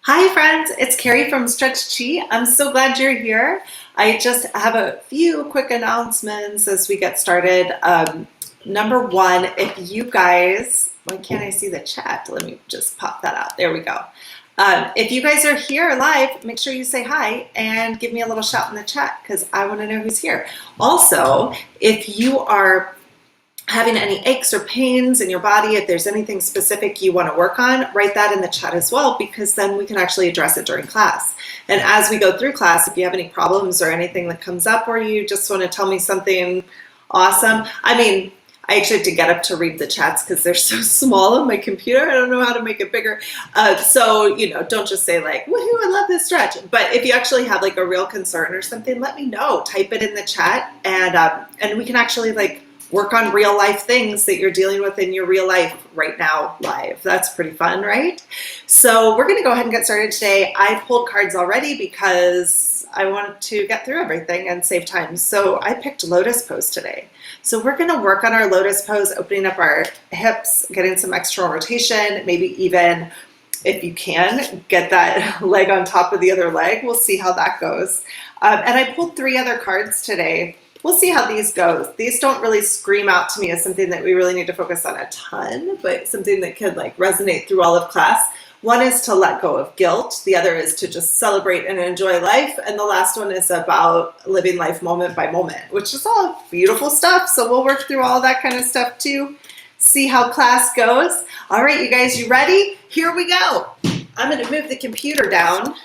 Hi friends, it's Carrie from Stretch Chi. I'm so glad you're here. I just have a few quick announcements as we get started. Number one, if you guys, why can't I see the chat? Let me just pop that out. There we go. If you guys are here live, make sure you say hi and give me a little shout in the chat because I want to know who's here. Also, if you are having any aches or pains in your body, if there's anything specific you want to work on, write that in the chat as well, because then we can actually address it during class. And as we go through class, if you have any problems or anything that comes up, or you just want to tell me something awesome, I actually have to get up to read the chats because they're so small on my computer. I don't know how to make it bigger. So, don't just say like, woohoo, I love this stretch. But if you actually have like a real concern or something, let me know. Type it in the chat and we can actually work on real life things that you're dealing with in your real life right now live. That's pretty fun, right? So we're going to go ahead and get started today. I pulled cards already because I wanted to get through everything and save time. So I picked lotus pose today. So we're going to work on our lotus pose, opening up our hips, getting some external rotation, maybe even if you can get that leg on top of the other leg. We'll see how that goes. And I pulled 3 other cards today. We'll see how these go. These don't really scream out to me as something that we really need to focus on a ton, but something that could resonate through all of class. One is to let go of guilt. The other is to just celebrate and enjoy life. And the last one is about living life moment by moment, which is all beautiful stuff. So we'll work through all that kind of stuff too. See how class goes. All right, you guys, you ready? Here we go. I'm going to move the computer down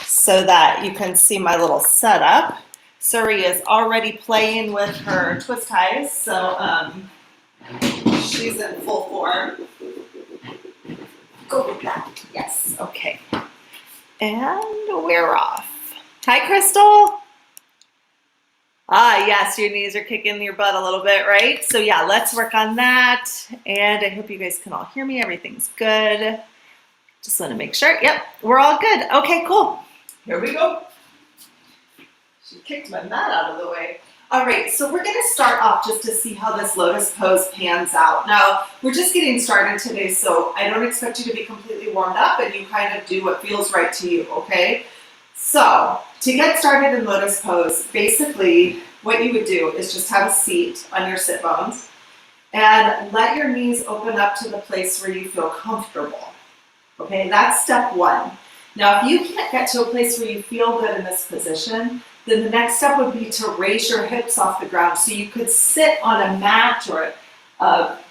so that you can see my little setup. Suri is already playing with her twist ties, so she's in full form. Go with that. Yes, okay. And we're off. Hi, Crystal. Yes, your knees are kicking your butt a little bit, right? So yeah, let's work on that. And I hope you guys can all hear me. Everything's good. Just want to make sure. Yep, we're all good. Okay, cool. Here we go. She kicked my mat out of the way. All right, so we're going to start off just to see how this lotus pose pans out. Now, we're just getting started today, so I don't expect you to be completely warmed up, and you kind of do what feels right to you, okay? So, to get started in lotus pose, basically what you would do is just have a seat on your sit bones and let your knees open up to the place where you feel comfortable. Okay, that's step 1. Now, if you can't get to a place where you feel good in this position, then the next step would be to raise your hips off the ground. So you could sit on a mat or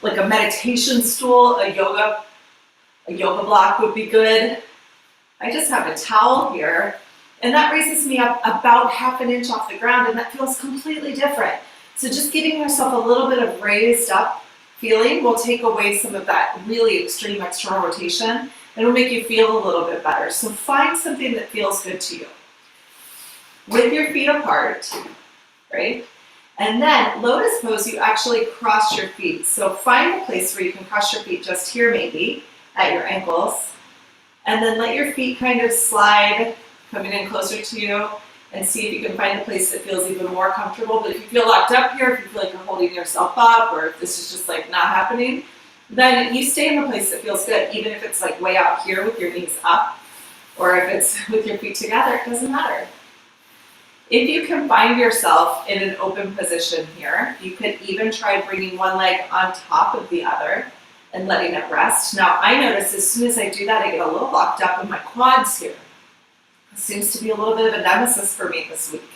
like a meditation stool, a yoga block would be good. I just have a towel here, and that raises me up about ½ an inch off the ground, and that feels completely different. So just giving yourself a little bit of raised up feeling will take away some of that really extreme external rotation, and it'll make you feel a little bit better. So find something that feels good to you. With your feet apart, right? And then lotus pose, you actually cross your feet. So find a place where you can cross your feet just here maybe, at your ankles. And then let your feet kind of slide, coming in closer to you, and see if you can find a place that feels even more comfortable. But if you feel locked up here, if you feel like you're holding yourself up, or if this is just not happening, then you stay in a place that feels good, even if it's way out here with your knees up, or if it's with your feet together, it doesn't matter. If you can find yourself in an open position here, you could even try bringing one leg on top of the other and letting it rest. Now, I notice as soon as I do that, I get a little locked up in my quads here. It seems to be a little bit of a nemesis for me this week.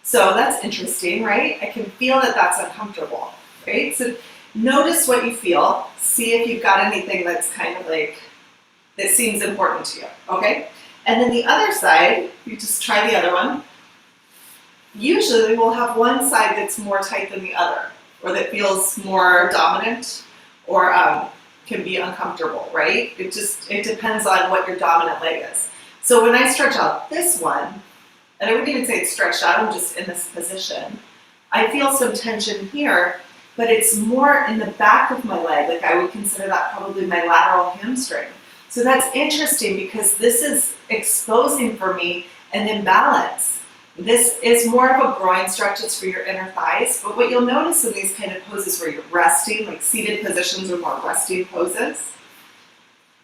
So that's interesting, right? I can feel that that's uncomfortable, right? So notice what you feel. See if you've got anything that's kind of that seems important to you, okay? And then the other side, you just try the other one. Usually we'll have one side that's more tight than the other, or that feels more dominant, or can be uncomfortable, right? It depends on what your dominant leg is. So when I stretch out this one, and I wouldn't even say it's stretched out, I'm just in this position, I feel some tension here, but it's more in the back of my leg. I would consider that probably my lateral hamstring. So that's interesting because this is exposing for me an imbalance. This is more of a groin stretch, it's for your inner thighs, but what you'll notice in these kind of poses where you're resting, seated positions are more resting poses,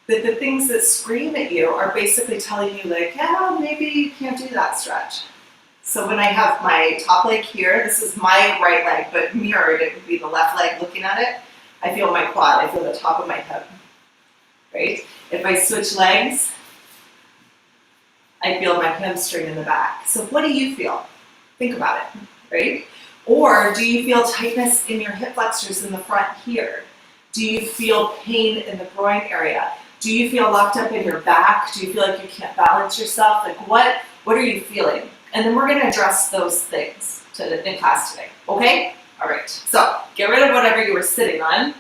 that the things that scream at you are basically telling you like, yeah, maybe you can't do that stretch. So when I have my top leg here, this is my right leg, but mirrored, it would be the left leg looking at it. I feel my quad, I feel the top of my hip, right? If I switch legs, I feel my hamstring in the back. So what do you feel? Think about it, right? Or do you feel tightness in your hip flexors in the front here? Do you feel pain in the groin area? Do you feel locked up in your back? Do you feel like you can't balance yourself? Like what are you feeling? And then we're gonna address those things in class today, okay? All right, so get rid of whatever you were sitting on.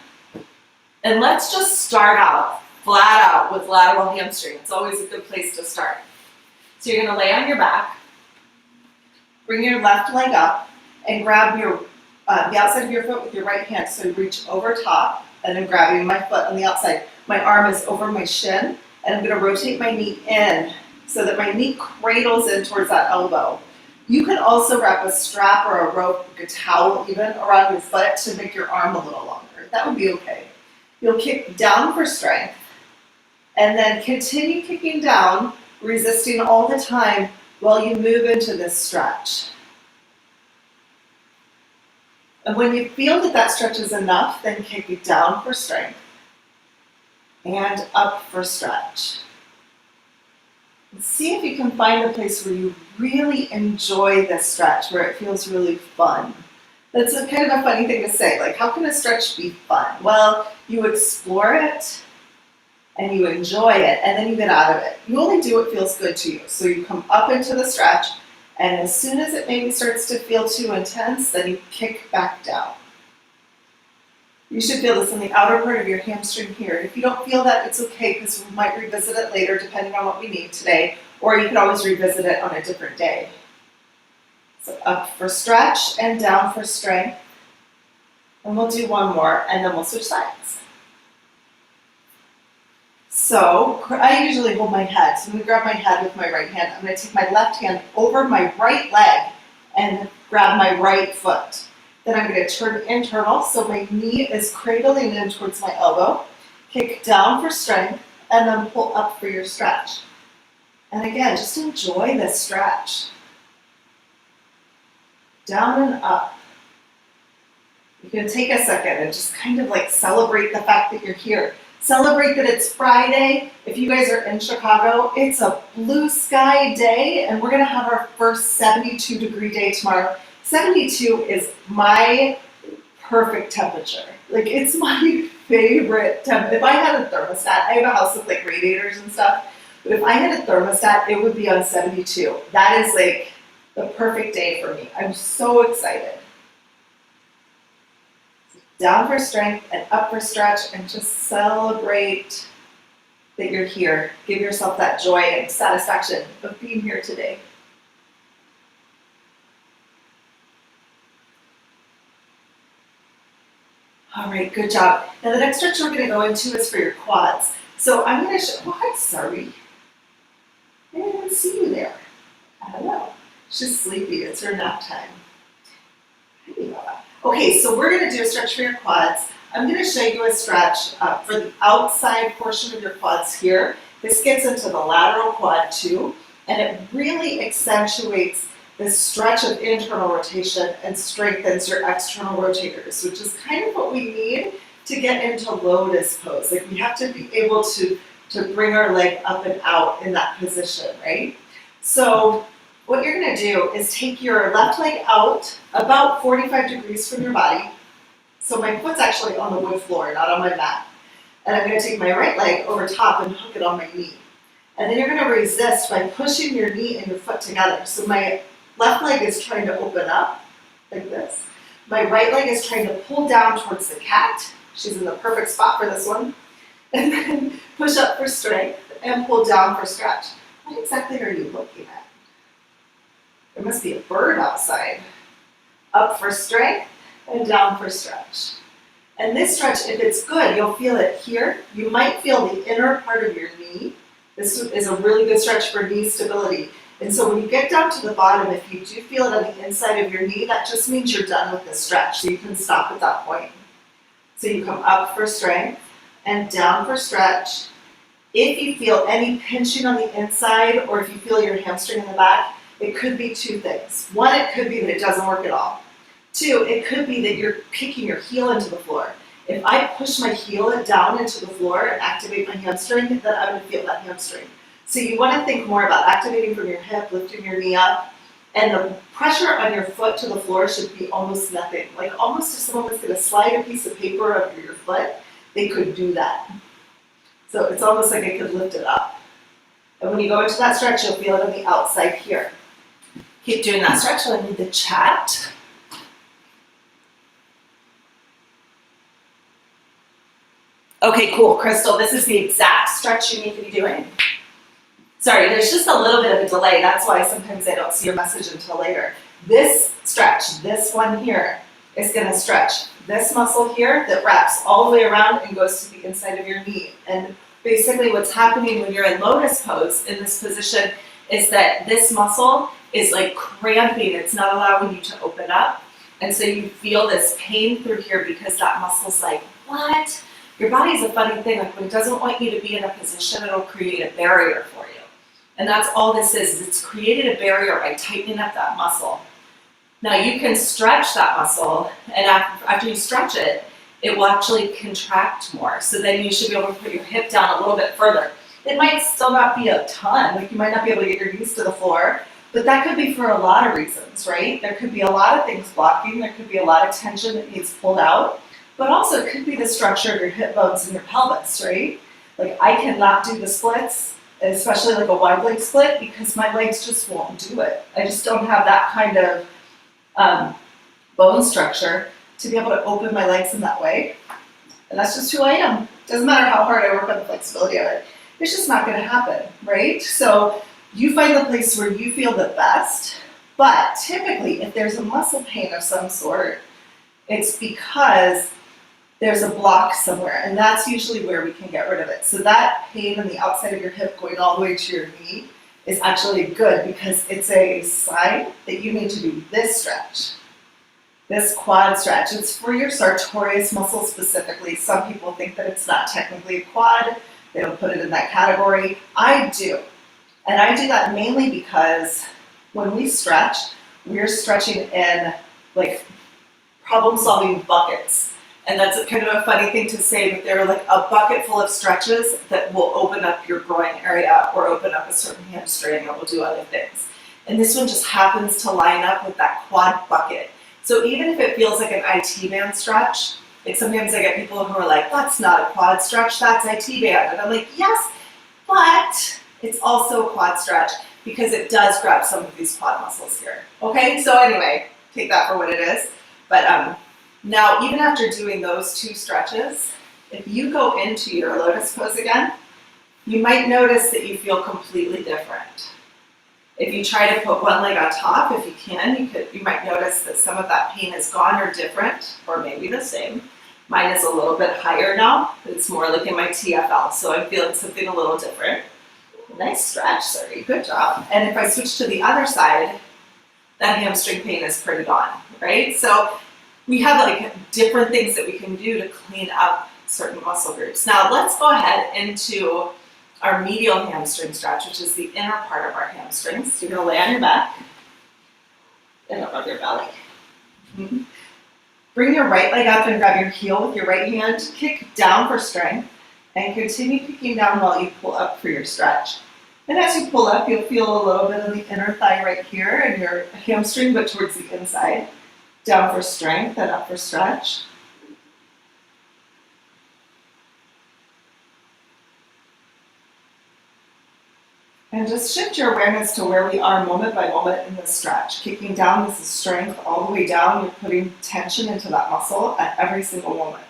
And let's just start out flat out with lateral hamstring. It's always a good place to start. So you're gonna lay on your back, bring your left leg up, and grab your the outside of your foot with your right hand. So you reach over top, and I'm grabbing my foot on the outside. My arm is over my shin, and I'm gonna rotate my knee in so that my knee cradles in towards that elbow. You can also wrap a strap or a rope, like a towel even, around your foot to make your arm a little longer. That would be okay. You'll kick down for strength, and then continue kicking down, resisting all the time while you move into this stretch. And when you feel that that stretch is enough, then kick it down for strength and up for stretch. And see if you can find a place where you really enjoy this stretch, where it feels really fun. That's a kind of a funny thing to say, like how can a stretch be fun? Well, you explore it and you enjoy it and then you get out of it. You only do what feels good to you. So you come up into the stretch, and as soon as it maybe starts to feel too intense, then you kick back down. You should feel this in the outer part of your hamstring here. If you don't feel that, it's okay, because we might revisit it later depending on what we need today, or you can always revisit it on a different day. So up for stretch and down for strength. And we'll do one more, and then we'll switch sides. So I usually hold my head. So I'm going to grab my head with my right hand. I'm going to take my left hand over my right leg and grab my right foot. Then I'm going to turn internal, so my knee is cradling in towards my elbow. Kick down for strength, and then pull up for your stretch. And again, just enjoy this stretch. Down and up. You can take a second and just kind of like celebrate the fact that you're here. Celebrate that it's Friday. If you guys are in Chicago, it's a blue sky day, and we're gonna have our first 72-degree day tomorrow. 72 is my perfect temperature. Like, it's my favorite temperature. If I had a thermostat, I have a house with like radiators and stuff, but if I had a thermostat, it would be on 72. That is like the perfect day for me. I'm so excited. Down for strength and up for stretch, and just celebrate that you're here. Give yourself that joy and satisfaction of being here today. All right, good job. Now the next stretch we're going to go into is for your quads. So I'm going to show, what? Sorry. I didn't even see you there. I don't know. She's sleepy. It's her nap time. Okay, so we're going to do a stretch for your quads. I'm going to show you a stretch for the outside portion of your quads here. This gets into the lateral quad too, and it really accentuates this stretch of internal rotation and strengthens your external rotators, which is kind of what we need to get into lotus pose. Like, we have to be able to bring our leg up and out in that position, right? So what you're going to do is take your left leg out about 45 degrees from your body. So my foot's actually on the wood floor, not on my mat. And I'm going to take my right leg over top and hook it on my knee. And then you're going to resist by pushing your knee and your foot together. So my left leg is trying to open up like this. My right leg is trying to pull down towards the cat. She's in the perfect spot for this one. And then push up for strength and pull down for stretch. What exactly are you looking at? There must be a bird outside. Up for strength and down for stretch. And this stretch, if it's good, you'll feel it here. You might feel the inner part of your knee. This is a really good stretch for knee stability. And so when you get down to the bottom, if you do feel it on the inside of your knee, that just means you're done with the stretch. So you can stop at that point. So you come up for strength and down for stretch If you feel any pinching on the inside, or if you feel your hamstring in the back, it could be two things. One, it could be that it doesn't work at all. Two, it could be that you're kicking your heel into the floor. If I push my heel down into the floor and activate my hamstring, then I'm going to feel that hamstring. So you want to think more about activating from your hip, lifting your knee up, and the pressure on your foot to the floor should be almost nothing. Like almost if someone was going to slide a piece of paper over your foot, they could do that. So it's almost like I could lift it up. And when you go into that stretch, you'll feel it on the outside here. Keep doing that stretch while I need the chat. Okay, cool, Crystal, this is the exact stretch you need to be doing. Sorry, there's just a little bit of a delay. That's why sometimes I don't see your message until later. This stretch, this one here, is gonna stretch this muscle here that wraps all the way around and goes to the inside of your knee. And basically what's happening when you're in lotus pose in this position is that this muscle is like cramping. It's not allowing you to open up. And so you feel this pain through here because that muscle's like, what? Your body's a funny thing. Like when it doesn't want you to be in a position, it'll create a barrier for you. And that's all this is. It's created a barrier by tightening up that muscle. Now you can stretch that muscle, and after you stretch it, it will actually contract more. So then you should be able to put your hip down a little bit further. It might still not be a ton, like you might not be able to get your knees to the floor, but that could be for a lot of reasons, right? There could be a lot of things blocking, there could be a lot of tension that needs pulled out, but also it could be the structure of your hip bones and your pelvis, right? Like I cannot do the splits, especially like a wide leg split, because my legs just won't do it. I just don't have that kind of bone structure to be able to open my legs in that way. And that's just who I am. Doesn't matter how hard I work on the flexibility of it. It's just not gonna happen, right? So you find the place where you feel the best, but typically if there's a muscle pain of some sort, it's because there's a block somewhere, and that's usually where we can get rid of it. So that pain on the outside of your hip going all the way to your knee is actually good because it's a sign that you need to do this stretch, this quad stretch. It's for your sartorius muscle specifically. Some people think that it's not technically a quad. They don't put it in that category. I do. And I do that mainly because when we stretch, we're stretching in like problem-solving buckets. And that's kind of a funny thing to say, but they're like a bucket full of stretches that will open up your groin area or open up a certain hamstring or will do other things. And this one just happens to line up with that quad bucket. So even if it feels like an IT band stretch, like sometimes I get people who are like, that's not a quad stretch, that's IT band. And I'm like, yes, but it's also a quad stretch because it does grab some of these quad muscles here. Okay, so anyway, take that for what it is. But now, even after doing those two stretches, if you go into your lotus pose again, you might notice that you feel completely different. If you try to put one leg on top, if you can, you might notice that some of that pain is gone or different, or maybe the same. Mine is a little bit higher now. It's more like in my TFL, so I'm feeling something a little different. Nice stretch, Sari. Good job. And if I switch to the other side, that hamstring pain is pretty gone, right? So we have like different things that we can do to clean up certain muscle groups. Now let's go ahead into our medial hamstring stretch, which is the inner part of our hamstrings. So you're gonna lay on your back and above your belly. Mm-hmm. Bring your right leg up and grab your heel with your right hand. Kick down for strength and continue kicking down while you pull up for your stretch. And as you pull up, you'll feel a little bit of the inner thigh right here and your hamstring, but towards the inside. Down for strength and up for stretch. And just shift your awareness to where we are moment by moment in this stretch. Kicking down, this is strength all the way down. You're putting tension into that muscle at every single moment.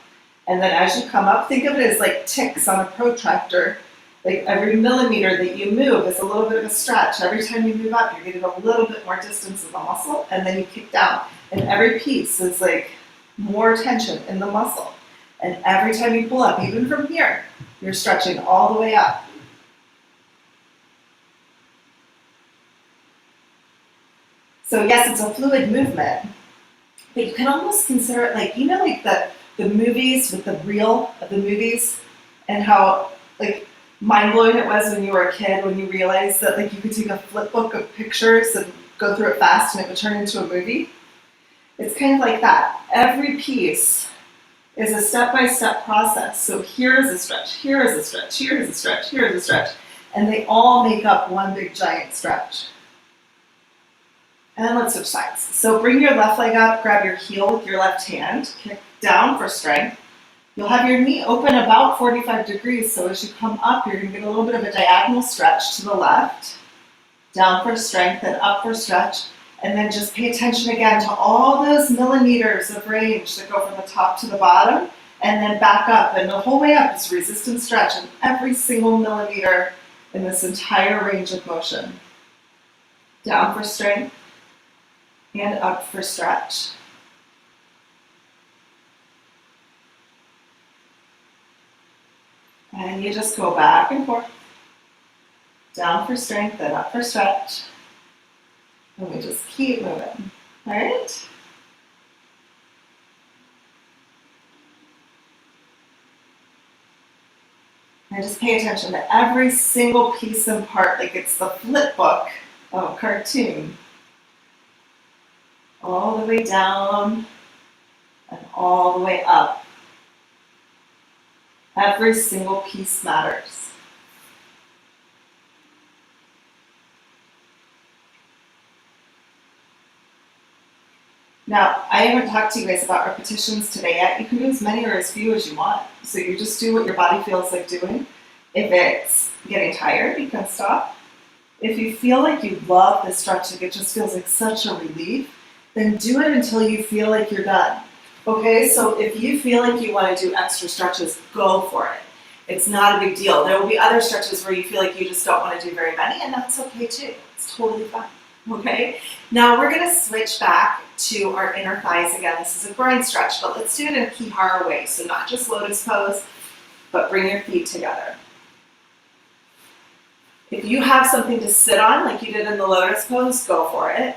And then as you come up, think of it as like ticks on a protractor. Like every millimeter that you move is a little bit of a stretch. Every time you move up, you're getting a little bit more distance of the muscle, and then you kick down. And every piece is like more tension in the muscle. And every time you pull up, even from here, you're stretching all the way up. So yes, it's a fluid movement, but you can almost consider it like, you know, like the movies with the reel of the movies and how like mind-blowing it was when you were a kid, when you realized that like you could take a flip book of pictures and go through it fast and it would turn into a movie. It's kind of like that. Every piece is a step-by-step process. So here is a stretch, here is a stretch, here is a stretch, here is a stretch, and they all make up one big giant stretch. And then let's switch sides. So bring your left leg up, grab your heel with your left hand, kick down for strength. You'll have your knee open about 45 degrees, so as you come up, you're going to get a little bit of a diagonal stretch to the left, down for strength, and up for stretch. And then just pay attention again to all those millimeters of range that go from the top to the bottom, and then back up. And the whole way up is resistance stretch, and every single millimeter in this entire range of motion. Down for strength, and up for stretch. And you just go back and forth. Down for strength and up for stretch. And we just keep moving. All right? And just pay attention to every single piece and part, like it's the flip book of a cartoon. All the way down and all the way up. Every single piece matters. Now, I haven't talked to you guys about repetitions today yet. You can do as many or as few as you want. So you just do what your body feels like doing. If it's getting tired, you can stop. If you feel like you love this stretch, like it just feels like such a relief, then do it until you feel like you're done. Okay, so if you feel like you want to do extra stretches, go for it. It's not a big deal. There will be other stretches where you feel like you just don't want to do very many, and that's okay too. It's totally fine. Okay, now we're going to switch back to our inner thighs again. This is a groin stretch, but let's do it in a Ki-Hara way. So not just lotus pose, but bring your feet together. If you have something to sit on, like you did in the lotus pose, go for it.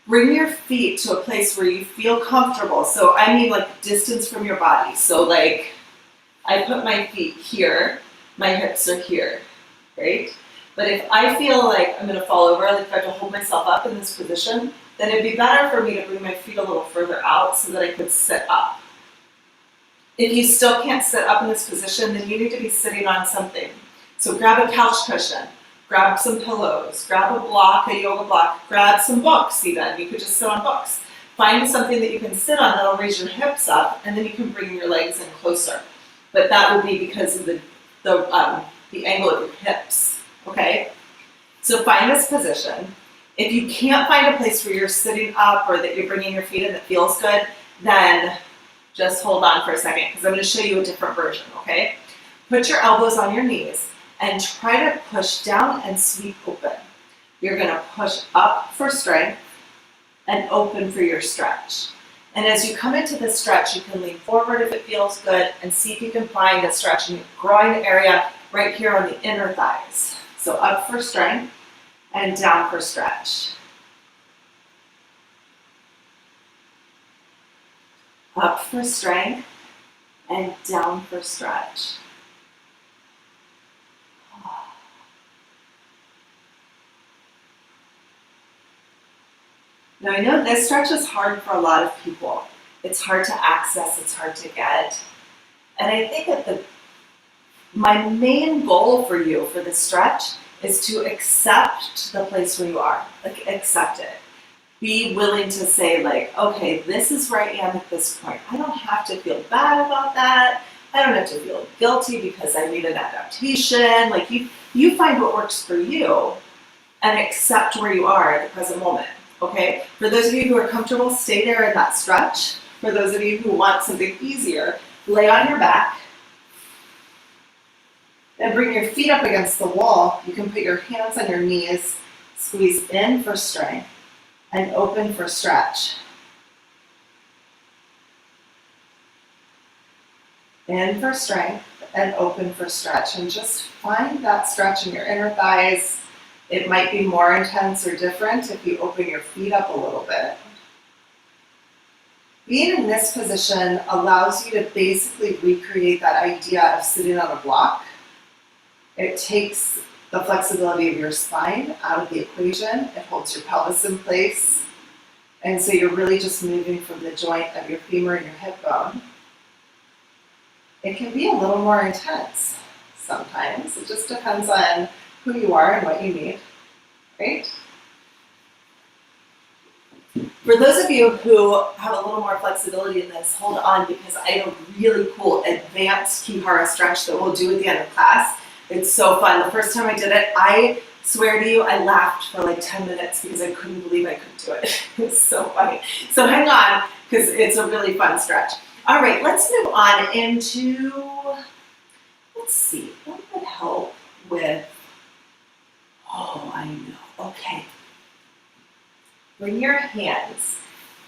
Bring your feet to a place where you feel comfortable. So I mean like distance from your body. So like I put my feet here, my hips are here, right? But if I feel like I'm gonna fall over, like if I have to hold myself up in this position, then it'd be better for me to bring my feet a little further out so that I could sit up. If you still can't sit up in this position, then you need to be sitting on something. So grab a couch cushion, grab some pillows, grab a block, a yoga block, grab some books even. You could just sit on books. Find something that you can sit on that'll raise your hips up, and then you can bring your legs in closer. But that will be because of the angle of your hips, okay? So find this position. If you can't find a place where you're sitting up or that you're bringing your feet in that feels good, then just hold on for a second because I'm going to show you a different version, okay? Put your elbows on your knees and try to push down and sweep open. You're going to push up for strength and open for your stretch. And as you come into this stretch, you can lean forward if it feels good and see if you can find a stretch in your groin area right here on the inner thighs. So up for strength and down for stretch. Up for strength and down for stretch. Now I know this stretch is hard for a lot of people. It's hard to access, it's hard to get. And I think that my main goal for you for this stretch is to accept the place where you are. Like accept it. Be willing to say like, okay, this is where I am at this point. I don't have to feel bad about that. I don't have to feel guilty because I need an adaptation. Like you find what works for you and accept where you are at the present moment. Okay, for those of you who are comfortable, stay there in that stretch. For those of you who want something easier, lay on your back and bring your feet up against the wall. You can put your hands on your knees, squeeze in for strength, and open for stretch. In for strength and open for stretch. And just find that stretch in your inner thighs. It might be more intense or different if you open your feet up a little bit. Being in this position allows you to basically recreate that idea of sitting on a block. It takes the flexibility of your spine out of the equation. It holds your pelvis in place. And so you're really just moving from the joint of your femur and your hip bone. It can be a little more intense sometimes. It just depends on who you are and what you need, right? For those of you who have a little more flexibility in this, hold on, because I have a really cool advanced Ki-Hara stretch that we'll do at the end of class. It's so fun. The first time I did it, I swear to you, I laughed for like 10 minutes because I couldn't believe I couldn't do it. It's so funny. So hang on, because it's a really fun stretch. All right, let's move on into, let's see, what would help with, oh, I know, okay. Bring your hands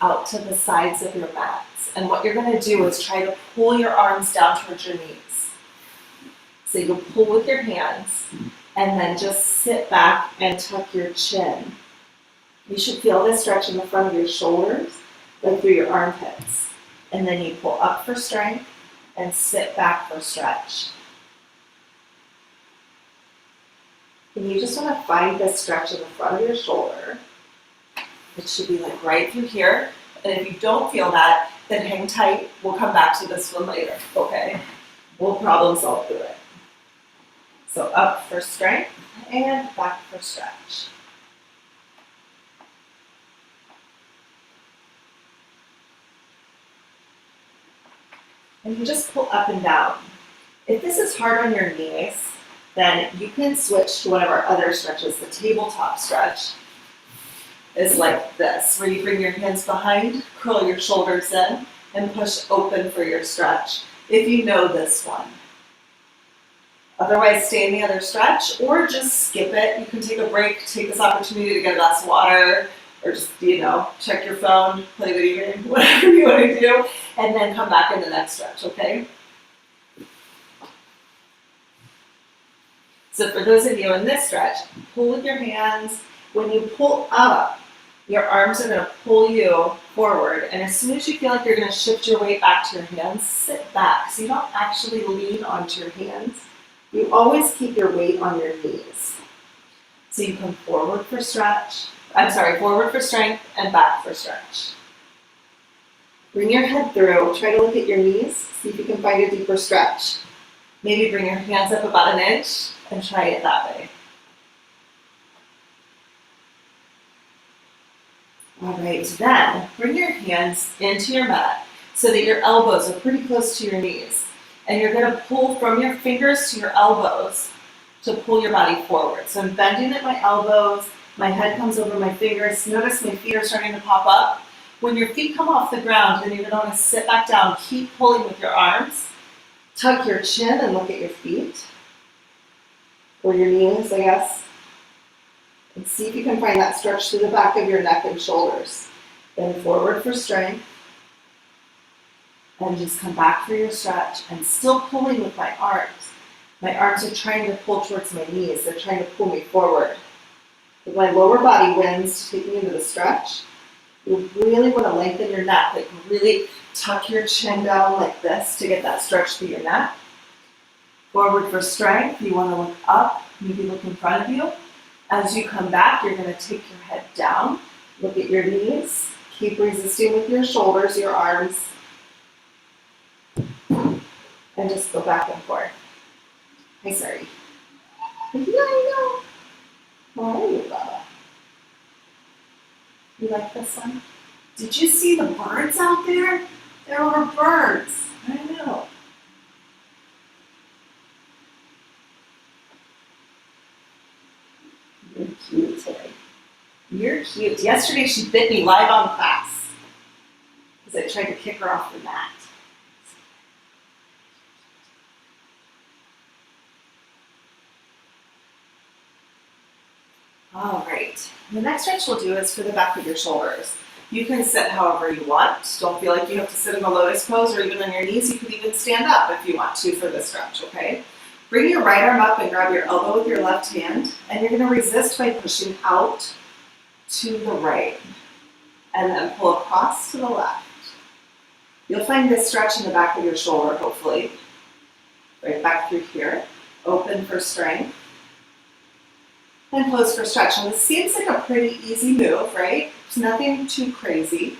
out to the sides of your mats. And what you're gonna do is try to pull your arms down towards your knees. So you can pull with your hands and then just sit back and tuck your chin. You should feel this stretch in the front of your shoulders, like through your armpits. And then you pull up for strength and sit back for stretch. And you just wanna find this stretch in the front of your shoulder. It should be like right through here. And if you don't feel that, then hang tight. We'll come back to this one later, okay? We'll problem solve through it. So up for strength and back for stretch. And you just pull up and down. If this is hard on your knees, then you can switch to one of our other stretches, the tabletop stretch. Is like this, where you bring your hands behind, curl your shoulders in, and push open for your stretch, if you know this one. Otherwise, stay in the other stretch, or just skip it. You can take a break, take this opportunity to get a glass of water, or just, check your phone, play video game, whatever you want to do, and then come back in the next stretch, okay? So for those of you in this stretch, pull with your hands. When you pull up, your arms are going to pull you forward, and as soon as you feel like you're going to shift your weight back to your hands, sit back so you don't actually lean onto your hands. You always keep your weight on your knees. So you come forward for stretch, forward for strength and back for stretch. Bring your head through, try to look at your knees, see if you can find a deeper stretch. Maybe bring your hands up about an inch and try it that way. All right, then bring your hands into your mat so that your elbows are pretty close to your knees. And you're going to pull from your fingers to your elbows to pull your body forward. So I'm bending at my elbows, my head comes over my fingers. Notice my feet are starting to pop up. When your feet come off the ground, then you're going to want to sit back down, keep pulling with your arms. Tuck your chin and look at your feet, or your knees, I guess. And see if you can find that stretch through the back of your neck and shoulders. Then forward for strength. And just come back for your stretch. And still pulling with my arms. My arms are trying to pull towards my knees. They're trying to pull me forward. If my lower body wins to take me into the stretch, you really want to lengthen your neck. Like really tuck your chin down like this to get that stretch through your neck. Forward for strength. You want to look up, maybe look in front of you. As you come back, you're going to take your head down, look at your knees, keep resisting with your shoulders, your arms, and just go back and forth. Hi, sorry. Yeah, I know. How are you, Baba? You like this one? Did you see the birds out there? There were birds. I know. You're cute today. You're cute. Yesterday she bit me live on class because I tried to kick her off the mat. All right. The next stretch we'll do is for the back of your shoulders. You can sit however you want. Don't feel like you have to sit in a lotus pose or even on your knees. You could even stand up if you want to for this stretch, okay? Bring your right arm up and grab your elbow with your left hand, and you're going to resist by pushing out to the right, and then pull across to the left. You'll find this stretch in the back of your shoulder, hopefully. Right back through here. Open for strength. And close for stretch. And this seems like a pretty easy move, right? It's nothing too crazy.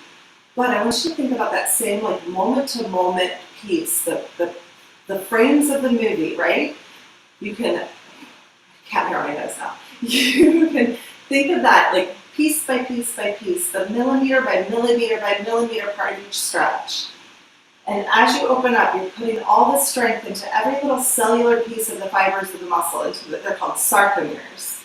But I want you to think about that same like moment to moment piece, the frames of the movie, right? You can, I can't hear my nose now. You can think of that like piece by piece by piece, the millimeter by millimeter by millimeter part of each stretch. And as you open up, you're putting all the strength into every little cellular piece of the fibers of the muscle, they're called sarcomeres.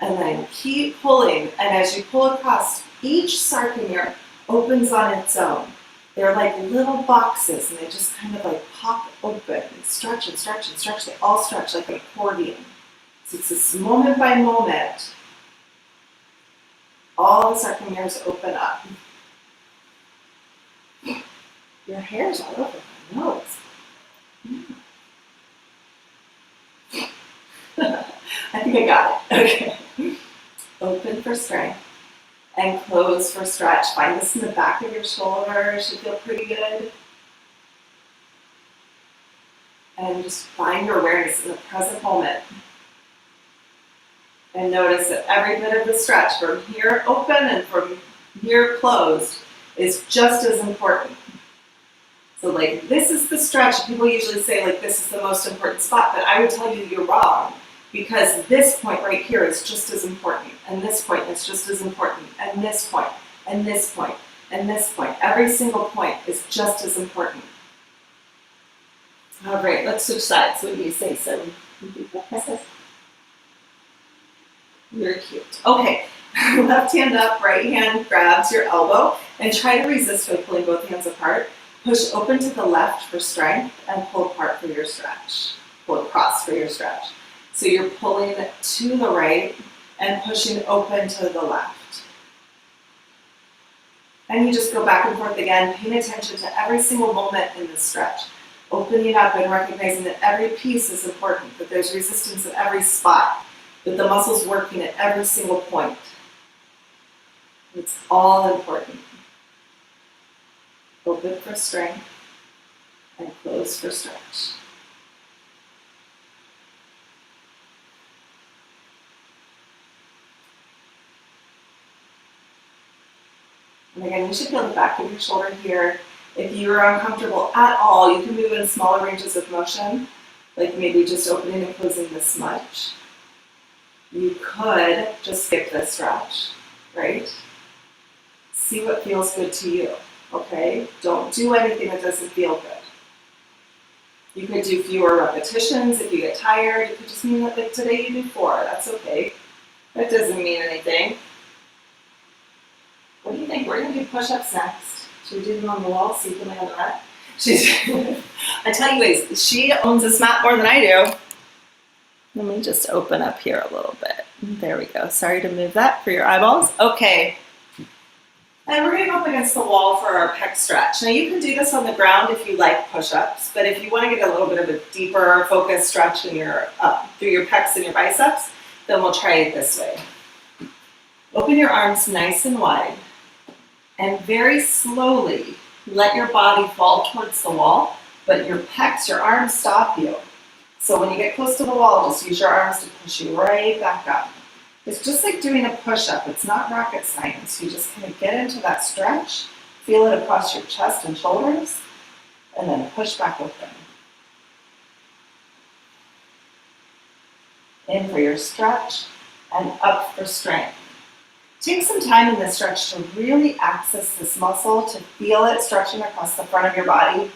And then keep pulling, and as you pull across, each sarcomere opens on its own. They're like little boxes, and they just kind of like pop open and stretch and stretch and stretch. They all stretch like an accordion. So it's this moment by moment, all the sarcomeres open up. Your hair's all over my nose. I think I got it. Okay. Open for strength and close for stretch. Find this in the back of your shoulders. Should feel pretty good. And just find your awareness in the present moment. And notice that every bit of the stretch from here open and from here closed is just as important. So like this is the stretch. People usually say like this is the most important spot, but I would tell you you're wrong, because this point right here is just as important, and this point is just as important, and this point, and this point, and this point. Every single point is just as important. All right, let's switch sides. What do you say, so? You're cute. Okay, left hand up, right hand grabs your elbow, and try to resist by pulling both hands apart. Push open to the left for strength and pull apart for your stretch. Pull across for your stretch. So you're pulling to the right and pushing open to the left. And you just go back and forth again, paying attention to every single moment in this stretch. Opening up and recognizing that every piece is important, that there's resistance at every spot, that the muscle's working at every single point. It's all important. Open for strength and close for stretch. And again, you should feel the back of your shoulder here. If you're uncomfortable at all, you can move in smaller ranges of motion, like maybe just opening and closing this much. You could just skip this stretch, right? See what feels good to you. Okay, don't do anything that doesn't feel good. You could do fewer repetitions if you get tired. You could just mean that like today you do 4. That's okay. That doesn't mean anything. What do you think? We're gonna do push-ups next. Should we do them on the wall so you can lay on the mat? I tell you guys, she owns this mat more than I do. Let me just open up here a little bit. There we go. Sorry to move that for your eyeballs. Okay. And we're going to go up against the wall for our pec stretch. Now you can do this on the ground if you like push-ups, but if you want to get a little bit of a deeper focused stretch in your through your pecs and your biceps, then we'll try it this way. Open your arms nice and wide, and very slowly let your body fall towards the wall, but your pecs, your arms stop you. So when you get close to the wall, just use your arms to push you right back up. It's just like doing a push-up. It's not rocket science. You just kind of get into that stretch, feel it across your chest and shoulders, and then push back open. In for your stretch, and up for strength. Take some time in this stretch to really access this muscle, to feel it stretching across the front of your body.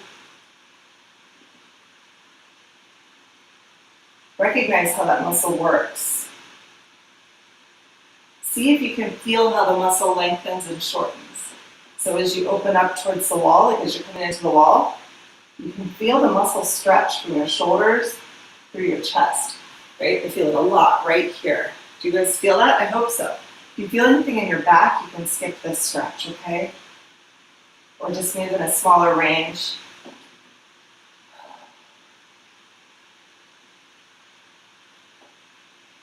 Recognize how that muscle works. See if you can feel how the muscle lengthens and shortens. So as you open up towards the wall, like as you're coming into the wall, you can feel the muscle stretch from your shoulders through your chest, right? I feel it a lot right here. Do you guys feel that? I hope so. If you feel anything in your back, you can skip this stretch, okay? Or just move in a smaller range.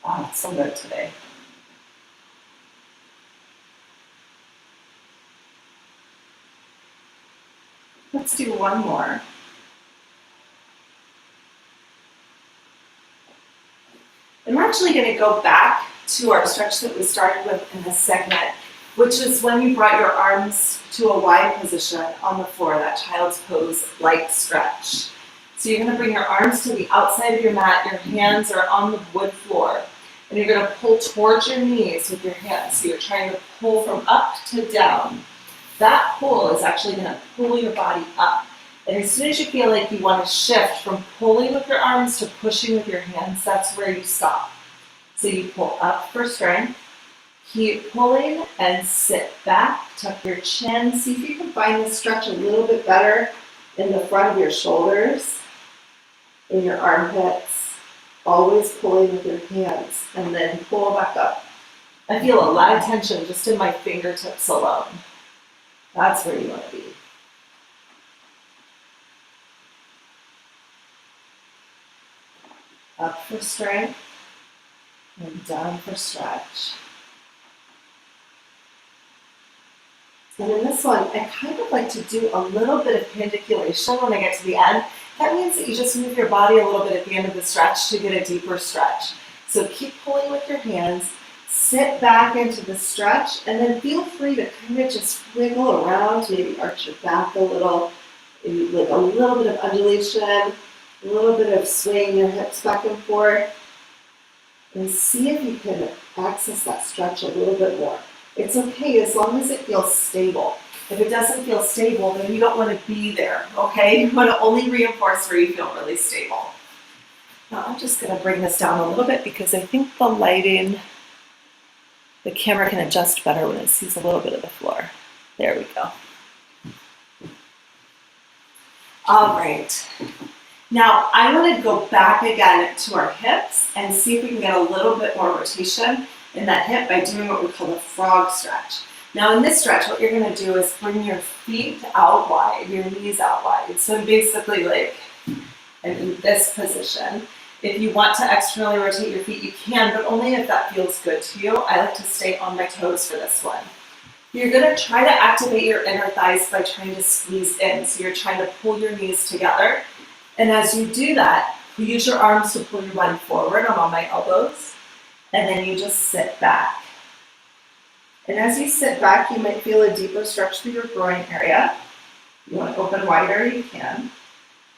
Oh, it's so good today. Let's do one more. And we're actually going to go back to our stretch that we started with in this segment, which is when you brought your arms to a wide position on the floor, that child's pose like stretch. So you're going to bring your arms to the outside of your mat, your hands are on the wood floor, and you're going to pull towards your knees with your hands. So you're trying to pull from up to down. That pull is actually going to pull your body up. And as soon as you feel like you want to shift from pulling with your arms to pushing with your hands, that's where you stop. So you pull up for strength, keep pulling, and sit back, tuck your chin. See if you can find the stretch a little bit better in the front of your shoulders, in your armpits, always pulling with your hands, and then pull back up. I feel a lot of tension just in my fingertips alone. That's where you want to be. Up for strength and down for stretch. And in this one, I kind of like to do a little bit of pandiculation when I get to the end. That means that you just move your body a little bit at the end of the stretch to get a deeper stretch. So keep pulling with your hands, sit back into the stretch, and then feel free to kind of just wiggle around, maybe arch your back a little, maybe like a little bit of undulation, a little bit of swaying your hips back and forth, and see if you can access that stretch a little bit more. It's okay as long as it feels stable. If it doesn't feel stable, then you don't want to be there, okay? You want to only reinforce where you feel really stable. Now I'm just going to bring this down a little bit because I think the lighting, the camera can adjust better when it sees a little bit of the floor. There we go. All right. Now I want to go back again to our hips and see if we can get a little bit more rotation in that hip by doing what we call the frog stretch. Now in this stretch, what you're going to do is bring your feet out wide, your knees out wide. So basically like in this position. If you want to externally rotate your feet, you can, but only if that feels good to you. I like to stay on my toes for this one. You're going to try to activate your inner thighs by trying to squeeze in. So you're trying to pull your knees together. And as you do that, you use your arms to pull your body forward. I'm on my elbows. And then you just sit back. And as you sit back, you might feel a deeper stretch through your groin area. You want to open wider, you can.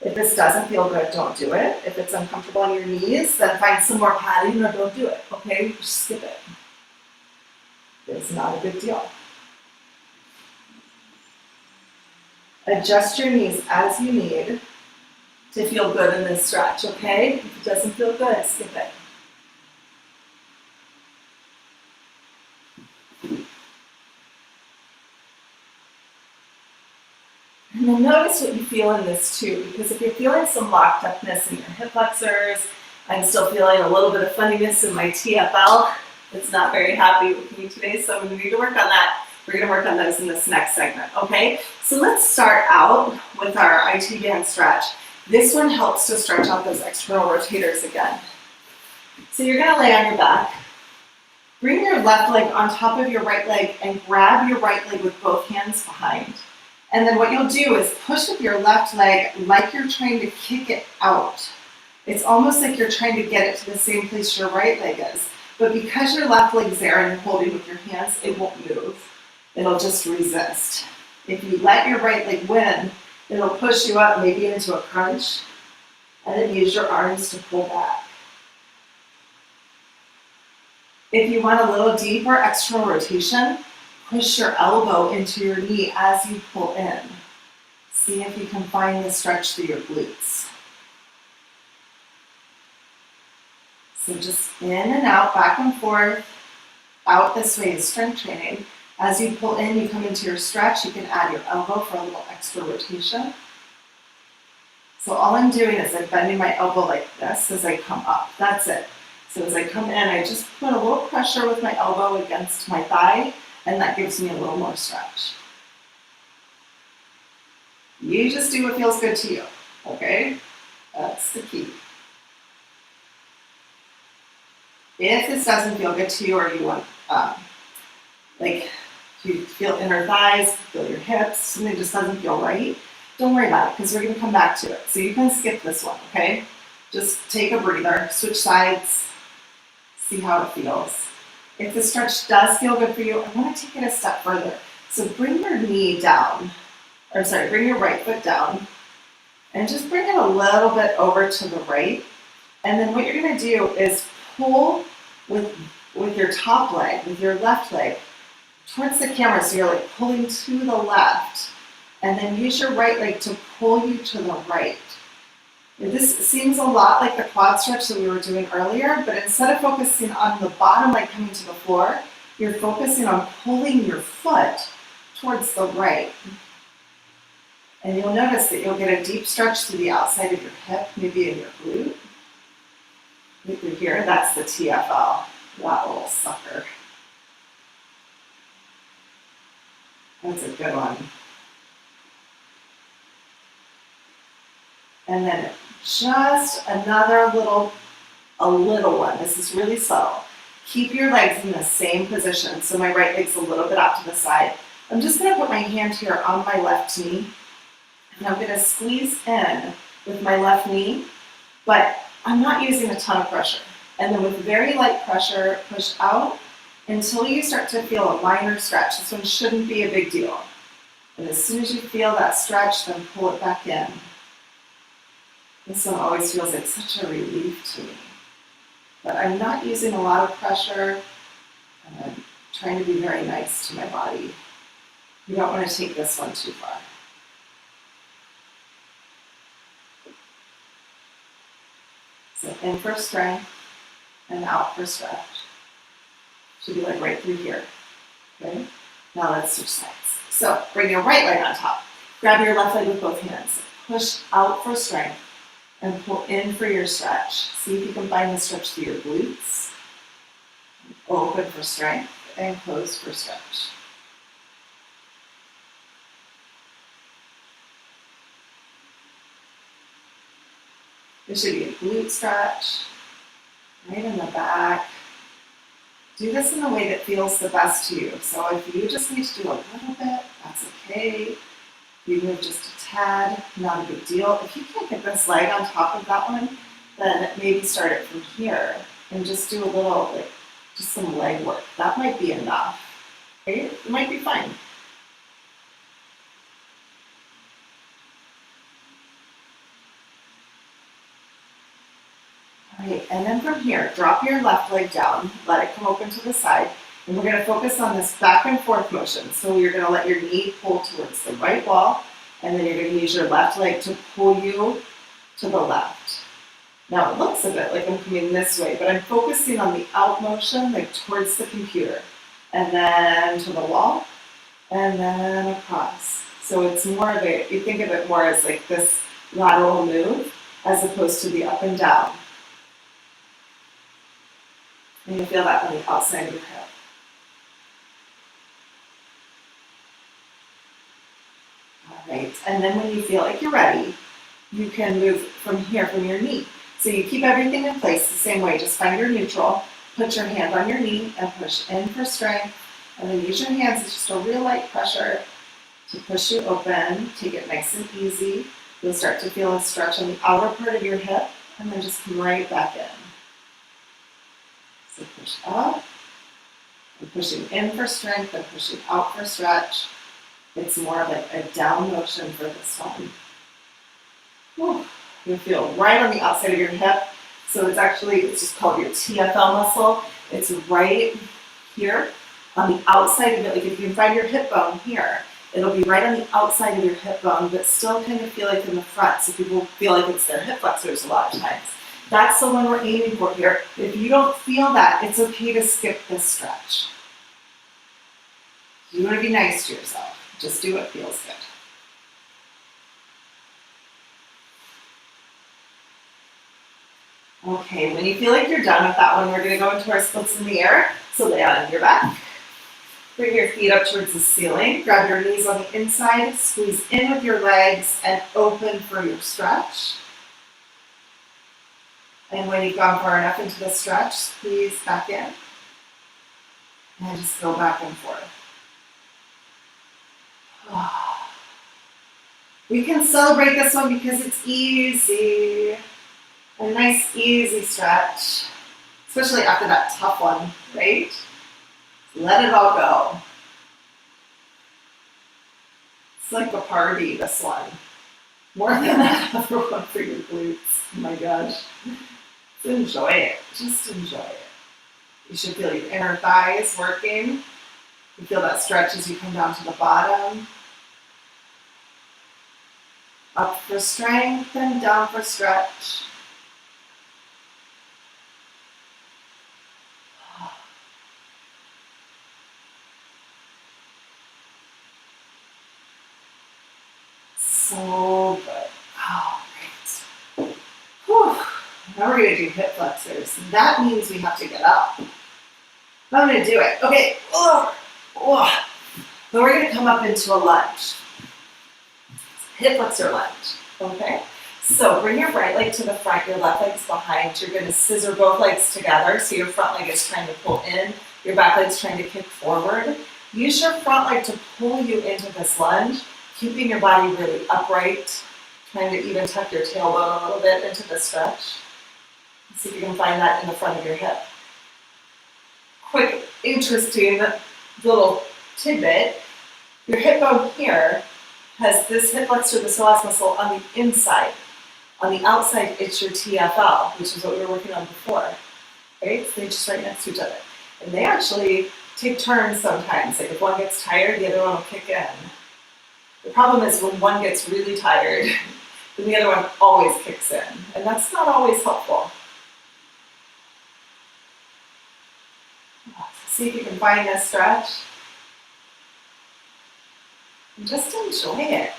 If this doesn't feel good, don't do it. If it's uncomfortable on your knees, then find some more padding or don't do it, okay? Just skip it. It's not a big deal. Adjust your knees as you need to feel good in this stretch, okay? If it doesn't feel good, skip it. And then notice what you feel in this too, because if you're feeling some locked upness in your hip flexors, I'm still feeling a little bit of funniness in my TFL. It's not very happy with me today, so I'm going to need to work on that. We're going to work on those in this next segment, okay? So let's start out with our IT band stretch. This one helps to stretch out those external rotators again. So you're going to lay on your back. Bring your left leg on top of your right leg and grab your right leg with both hands behind. And then what you'll do is push with your left leg like you're trying to kick it out. It's almost like you're trying to get it to the same place your right leg is. But because your left leg's there and you're holding with your hands, it won't move. It'll just resist. If you let your right leg win, it'll push you up maybe into a crunch, and then use your arms to pull back. If you want a little deeper external rotation, push your elbow into your knee as you pull in. See if you can find the stretch through your glutes. So just in and out, back and forth, out this way is strength training. As you pull in, you come into your stretch, you can add your elbow for a little extra rotation. So all I'm doing is I'm bending my elbow like this as I come up. That's it. So as I come in, I just put a little pressure with my elbow against my thigh, and that gives me a little more stretch. You just do what feels good to you, okay? That's the key. If this doesn't feel good to you, or you want, like, you feel inner thighs, feel your hips, something just doesn't feel right, don't worry about it, because we're going to come back to it. So you can skip this one, okay? Just take a breather, switch sides, See how it feels. If the stretch does feel good for you, I want to take it a step further. So bring your knee down, or sorry, bring your right foot down and just bring it a little bit over to the right. And then what you're going to do is pull with your top leg, with your left leg, towards the camera. So you're like pulling to the left, and then use your right leg to pull you to the right. This seems a lot like the quad stretch that we were doing earlier, but instead of focusing on the bottom leg coming to the floor, you're focusing on pulling your foot towards the right. And you'll notice that you'll get a deep stretch to the outside of your hip, maybe in your glute. If you're here, that's the TFL, that little sucker. That's a good one. And then just another a little one. This is really subtle. Keep your legs in the same position. So my right leg's a little bit out to the side. I'm just going to put my hand here on my left knee, and I'm going to squeeze in with my left knee, but I'm not using a ton of pressure. And then with very light pressure, push out until you start to feel a minor stretch. This one shouldn't be a big deal. And as soon as you feel that stretch, then pull it back in. This one always feels like such a relief to me. But I'm not using a lot of pressure. I'm trying to be very nice to my body. You don't want to take this one too far. So in for strength and out for stretch. Should be like right through here. Okay? Now let's switch sides. So bring your right leg on top. Grab your left leg with both hands. Push out for strength and pull in for your stretch. See if you can find the stretch through your glutes. Open for strength and close for stretch. There should be a glute stretch right in the back. Do this in the way that feels the best to you. So if you just need to do a little bit, that's okay. You move just a tad, not a big deal. If you can't get this leg on top of that one, then maybe start it from here and just do a little, like, just some leg work. That might be enough, right? It might be fine. All right, and then from here, drop your left leg down, let it come open to the side, and we're going to focus on this back and forth motion. So you're going to let your knee pull towards the right wall, and then you're going to use your left leg to pull you to the left. Now it looks a bit like I'm coming this way, but I'm focusing on the out motion, like towards the computer, and then to the wall, and then across. So it's more of a, you think of it more as like this lateral move, as opposed to the up and down. And you feel that on the outside of your hip. All right, and then when you feel like you're ready, you can move from here, from your knee. So you keep everything in place the same way. Just find your neutral, put your hand on your knee, and push in for strength. And then use your hands as just a real light pressure to push you open. Take it nice and easy. You'll start to feel a stretch on the outer part of your hip, and then just come right back in. So push up, and pushing in for strength, and pushing out for stretch. It's more of like a down motion for this one. Whew. You feel right on the outside of your hip. So it's just called your TFL muscle. It's right here on the outside of it. Like if you can find your hip bone here, it'll be right on the outside of your hip bone, but still kind of feel like in the front. So people feel like it's their hip flexors a lot of times. That's the one we're aiming for here. If you don't feel that, it's okay to skip this stretch. You want to be nice to yourself. Just do what feels good. Okay, when you feel like you're done with that one, we're going to go into our splits in the air. So lay out on your back. Bring your feet up towards the ceiling. Grab your knees on the inside. Squeeze in with your legs and open for your stretch. And when you've gone far enough into the stretch, squeeze back in. And just go back and forth. We can celebrate this one because it's easy. A nice easy stretch. especially after that tough one, right? Let it all go. It's like a party, this one. More than that other one for your glutes. Oh my gosh. Just enjoy it. Just enjoy it. You should feel your inner thighs working. You feel that stretch as you come down to the bottom. Up for strength and down for stretch. So good. All right. Whew. Now we're going to do hip flexors. That means we have to get up. I'm going to do it. Okay. Oh. Oh. Then we're going to come up into a lunge. Hip flexor lunge. Okay. So bring your right leg to the front, your left leg's behind. You're going to scissor both legs together. So your front leg is trying to pull in, your back leg's trying to kick forward. Use your front leg to pull you into this lunge, keeping your body really upright, trying to even tuck your tailbone a little bit into the stretch. See if you can find that in the front of your hip. Quick, interesting little tidbit. Your hip bone here has this hip flexor, the psoas muscle on the inside. On the outside, it's your TFL, which is what we were working on before. Right? So they're just right next to each other. And they actually take turns sometimes. Like if one gets tired, the other one will kick in. The problem is when one gets really tired, then the other one always kicks in. And that's not always helpful. See if you can find this stretch. And just enjoy it.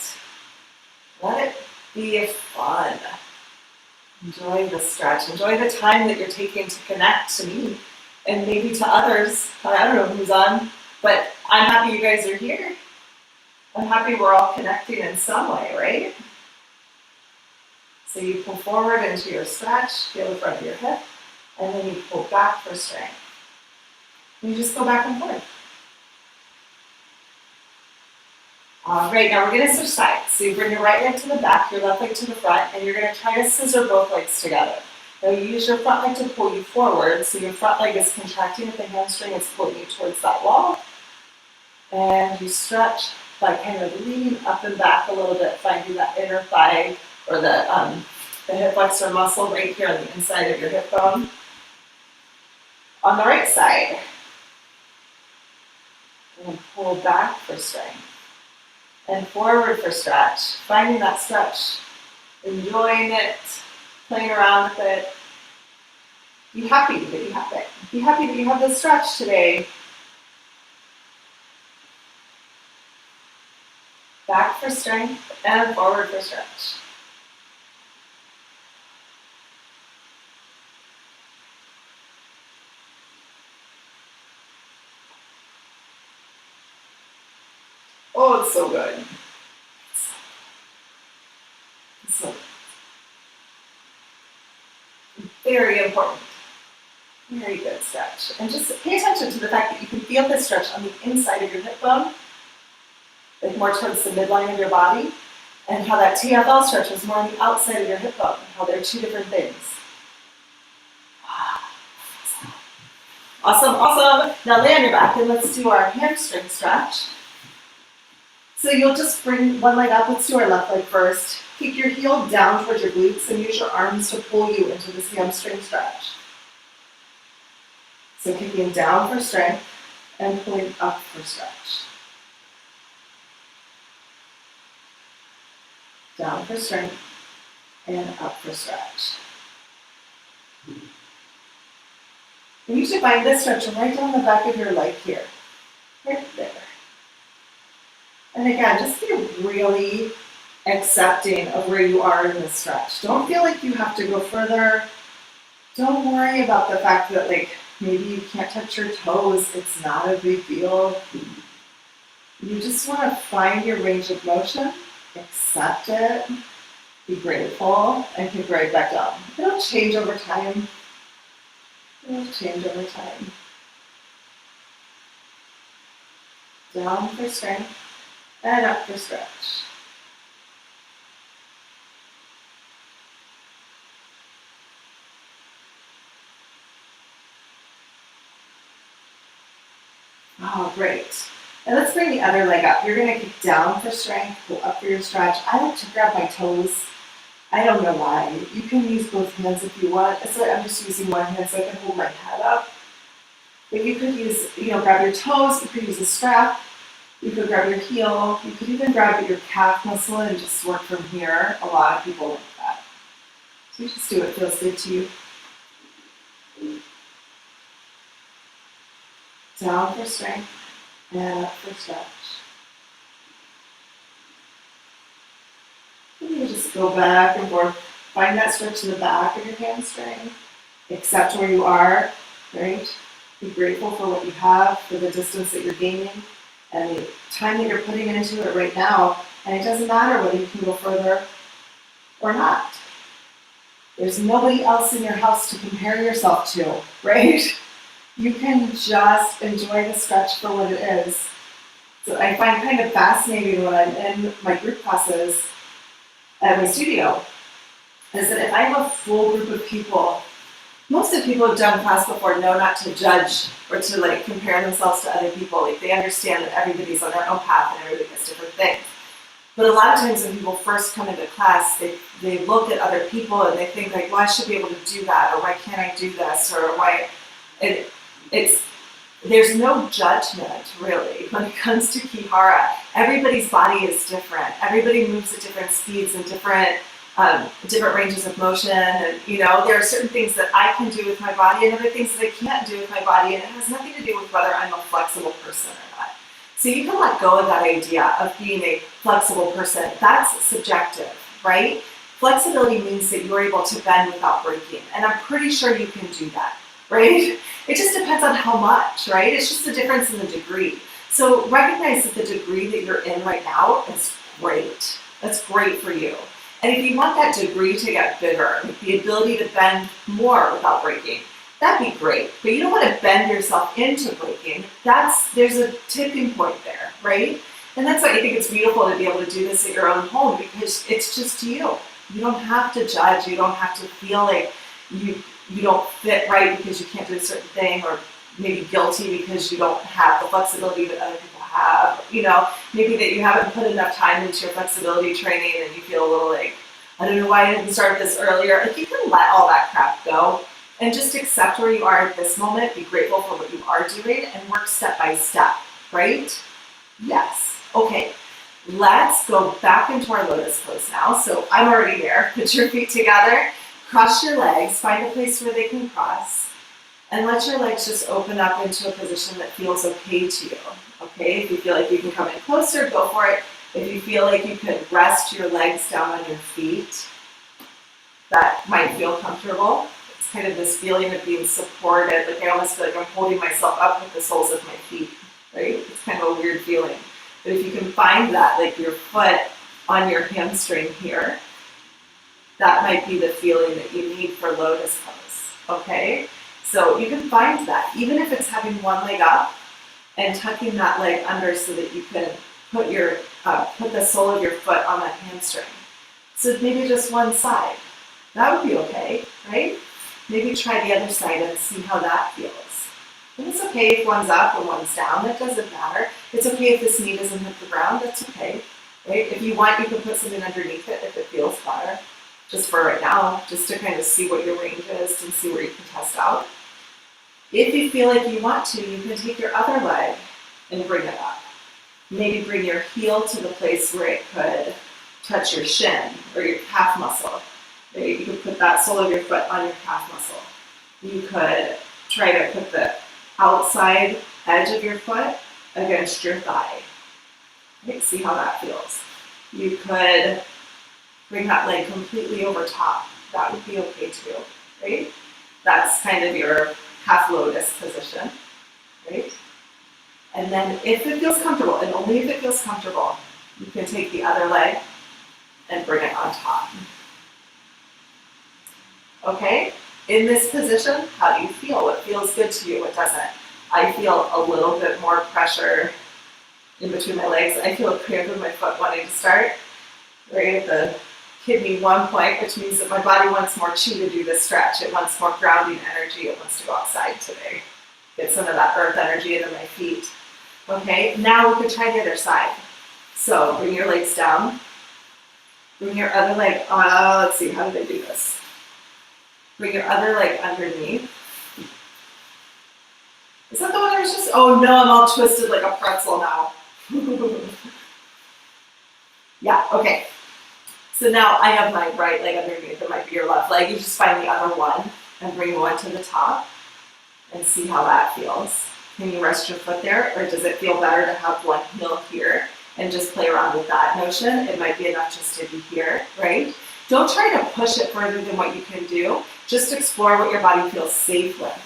Let it be fun. Enjoy the stretch. Enjoy the time that you're taking to connect to me and maybe to others. I don't know who's on, but I'm happy you guys are here. I'm happy we're all connecting in some way, right? So you pull forward into your stretch, feel the front of your hip, and then you pull back for strength. And you just go back and forth. All right, now we're going to switch sides. So you bring your right leg to the back, your left leg to the front, and you're going to try to scissor both legs together. Now you use your front leg to pull you forward, so your front leg is contracting at the hamstring, it's pulling you towards that wall. And you stretch by kind of leaning up and back a little bit, finding that inner thigh or the hip flexor muscle right here on the inside of your hip bone. On the right side, and pull back for strength. And forward for stretch, finding that stretch, enjoying it, playing around with it. Be happy that you have it. Be happy that you have this stretch today. Back for strength and forward for stretch. Oh, it's so good. It's so good. Very important. Very good stretch. And just pay attention to the fact that you can feel this stretch on the inside of your hip bone, like more towards the midline of your body, and how that TFL stretch is more on the outside of your hip bone, how they're two different things. Awesome, awesome. Now lay on your back and let's do our hamstring stretch. So you'll just bring one leg up. Let's do our left leg first. Keep your heel down towards your glutes and use your arms to pull you into this hamstring stretch. So kicking down for strength and pulling up for stretch. Down for strength and up for stretch. And you should find this stretch right down the back of your leg here. Right there. And again, just be really accepting of where you are in this stretch. Don't feel like you have to go further. Don't worry about the fact that maybe you can't touch your toes. It's not a big deal. You just want to find your range of motion, accept it, be grateful, and kick right back down. It'll change over time. It'll change over time. Down for strength. And up for stretch. Oh, great. And let's bring the other leg up. You're gonna kick down for strength, go up for your stretch. I like to grab my toes. I don't know why. You can use both hands if you want. So I'm just using one hand so I can hold my head up. But you could use, grab your toes, you could use a strap, you could grab your heel, you could even grab your calf muscle and just work from here. A lot of people like that. So you just do what feels good to you. Down for strength and up for stretch. And you just go back and forth. Find that stretch in the back of your hamstring. Accept where you are, right? Be grateful for what you have, for the distance that you're gaining, and the time that you're putting into it right now. And it doesn't matter whether you can go further or not. There's nobody else in your house to compare yourself to, right? You can just enjoy the stretch for what it is. So I find kind of fascinating when I'm in my group classes at my studio, is that if I have a full group of people, most of the people who've done class before know not to judge or to compare themselves to other people. They understand that everybody's on their own path and everybody has different things. But a lot of times when people first come into class, they look at other people and they think well, I should be able to do that, or why can't I do this, or why. There's no judgment really when it comes to Ki-Hara. Everybody's body is different. Everybody moves at different speeds and different ranges of motion, and there are certain things that I can do with my body and other things that I can't do with my body, and it has nothing to do with whether I'm a flexible person or not. So you can let go of that idea of being a flexible person. That's subjective, right? Flexibility means that you're able to bend without breaking, and I'm pretty sure you can do that, right? It just depends on how much, right? It's just the difference in the degree. So recognize that the degree that you're in right now is great. That's great for you. And if you want that degree to get bigger, the ability to bend more without breaking, that'd be great. But you don't want to bend yourself into breaking. There's a tipping point there, right? And that's why I think it's beautiful to be able to do this at your own home, because it's just you. You don't have to judge. You don't have to feel like you don't fit right because you can't do a certain thing, or maybe guilty because you don't have the flexibility that other people have. Maybe that you haven't put enough time into your flexibility training and you feel a little I don't know why I didn't start this earlier. You can let all that crap go and just accept where you are at this moment, be grateful for what you are doing, and work step by step, right? Yes. Okay. Let's go back into our lotus pose now. So I'm already there. Put your feet together. Cross your legs, find a place where they can cross, and let your legs just open up into a position that feels okay to you. Okay, if you feel like you can come in closer, go for it. If you feel like you can rest your legs down on your feet, that might feel comfortable. It's kind of this feeling of being supported, I almost feel like I'm holding myself up with the soles of my feet, right? It's kind of a weird feeling. But if you can find that, your foot on your hamstring here, that might be the feeling that you need for lotus pose, okay? So you can find that, even if it's having one leg up and tucking that leg under so that you can put the sole of your foot on that hamstring. So maybe just one side. That would be okay, right? Maybe try the other side and see how that feels. And it's okay if one's up and one's down, that doesn't matter. It's okay if this knee doesn't hit the ground, that's okay, right? If you want, you can put something underneath it if it feels better. Just for right now, just to kind of see what your range is and see where you can test out. If you feel like you want to, you can take your other leg and bring it up. Maybe bring your heel to the place where it could touch your shin or your calf muscle. Maybe you could put that sole of your foot on your calf muscle. You could try to put the outside edge of your foot against your thigh. Okay, see how that feels. You could bring that leg completely over top. That would be okay too, right? That's kind of your half lotus position, right? And then if it feels comfortable, and only if it feels comfortable, you can take the other leg and bring it on top. Okay? In this position, how do you feel? What feels good to you? What doesn't? I feel a little bit more pressure in between my legs. I feel a cramp in my foot wanting to start, right at the kidney 1 point, which means that my body wants more chi to do this stretch. It wants more grounding energy. It wants to go outside today. Get some of that earth energy into my feet. Okay, now we could try the other side. So bring your legs down. Bring your other leg, let's see, how did I do this? Bring your other leg underneath. Is that the one I was just, oh no, I'm all twisted like a pretzel now. Yeah, okay. So now I have my right leg underneath, it might be your left leg. You just find the other one and bring one to the top and see how that feels. Can you rest your foot there, or does it feel better to have one heel here and just play around with that motion? It might be enough just to be here, right? Don't try to push it further than what you can do. Just explore what your body feels safe with.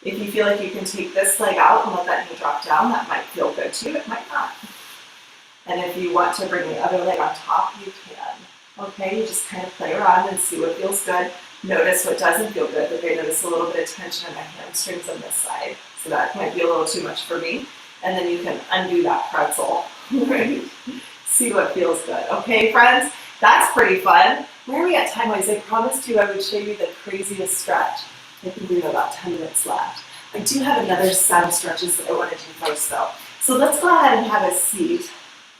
If you feel like you can take this leg out and let that knee drop down, that might feel good to you, it might not. And if you want to bring the other leg on top, you can. Okay, you just kind of play around and see what feels good. Notice what doesn't feel good. Okay, notice a little bit of tension in my hamstrings on this side. So that might be a little too much for me. And then you can undo that pretzel, right? See what feels good. Okay, friends, that's pretty fun. Where are we at time-wise? I promised you I would show you the craziest stretch. I think we have about 10 minutes left. I do have another set of stretches that I want to do first though. So let's go ahead and have a seat.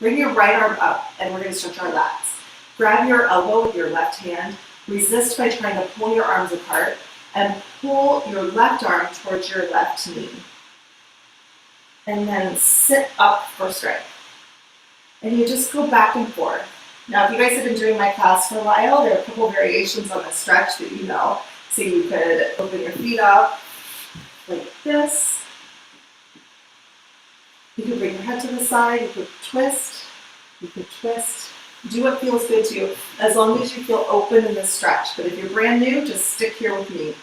Bring your right arm up and we're going to stretch our lats. Grab your elbow with your left hand. Resist by trying to pull your arms apart and pull your left arm towards your left knee. And then sit up for strength. And you just go back and forth. Now, if you guys have been doing my class for a while, there are a couple variations on the stretch that you know. So you could open your feet up like this. You could bring your head to the side, you could twist, Do what feels good to you, as long as you feel open in the stretch. But if you're brand new, just stick here with me.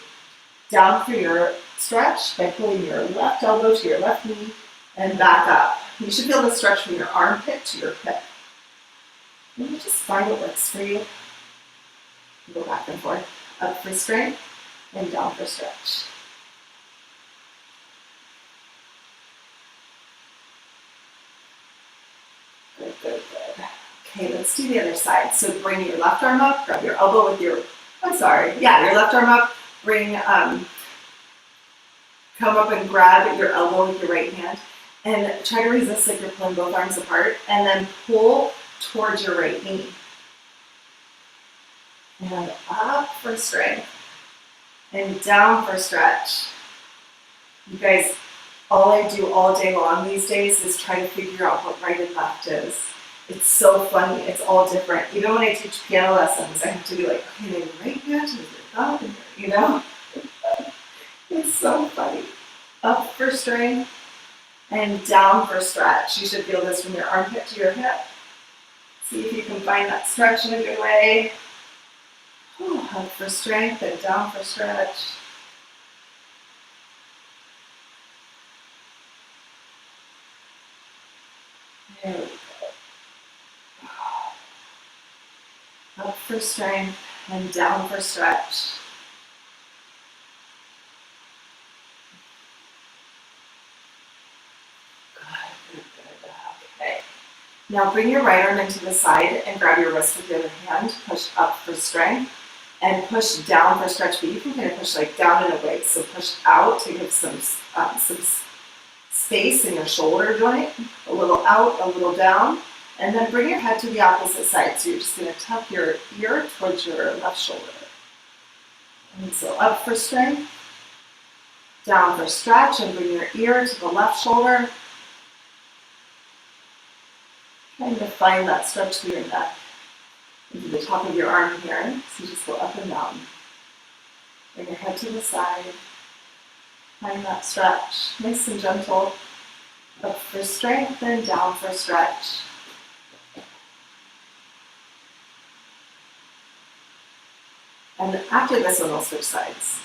Down through your stretch by pulling your left elbow to your left knee and back up. You should feel the stretch from your armpit to your hip. And you just find what works for you. Go back and forth. Up for strength and down for stretch. Good, good, good. Okay, let's do the other side. So bring your left arm up, grab your elbow with your, your left arm up, come up and grab your elbow with your right hand and try to resist like you're pulling both arms apart and then pull towards your right knee. And up for strength and down for stretch. You guys, all I do all day long these days is try to figure out what right and left is. It's so funny, it's all different. Even when I teach piano lessons, I have to be like, okay, your right hand is your thumb, you know? It's so funny. Up for strength and down for stretch. You should feel this from your armpit to your hip. See if you can find that stretch in a good way. Up for strength and down for stretch. There we go. Up for strength and down for stretch. Good. Okay. Now bring your right arm into the side and grab your wrist with the other hand. Push up for strength and push down for stretch. But you can kind of push like down and away. So push out to give some space in your shoulder joint. A little out, a little down. And then bring your head to the opposite side. So you're just going to tuck your ear towards your left shoulder. And so up for strength, down for stretch, and bring your ear to the left shoulder. Trying to find that stretch through your neck, into the top of your arm here. So you just go up and down. Bring your head to the side. Find that stretch, nice and gentle. Up for strength and down for stretch. And after this one, we'll switch sides.